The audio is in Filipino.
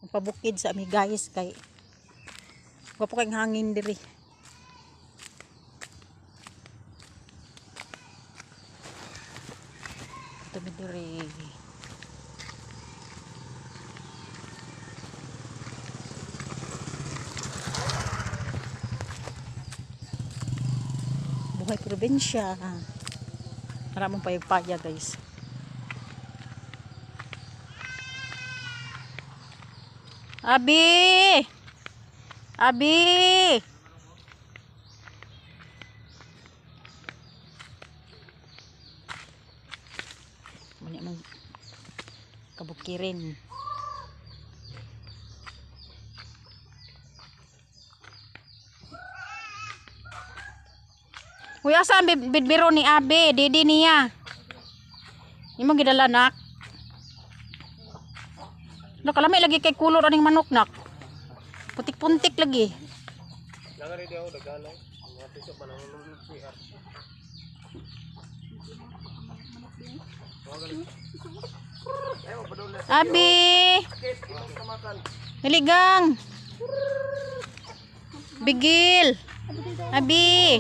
pabukid sa ami guys kay wapo kay hangin diri. Dumi diri. Buhay probinsya. Maraming payag-paya guys. Abi! Abi! Muna mong kabukirin. Uy, asa ang bidbiro ni Abi? Didi niya. Hindi mo gidala nak. Nakalami lagi kay kulor aning manok nak. Putik-puntik lagi. Langari di ako dagalay. Mga piso pa nang CR. Abi! Hiligang! Bigil! Abi!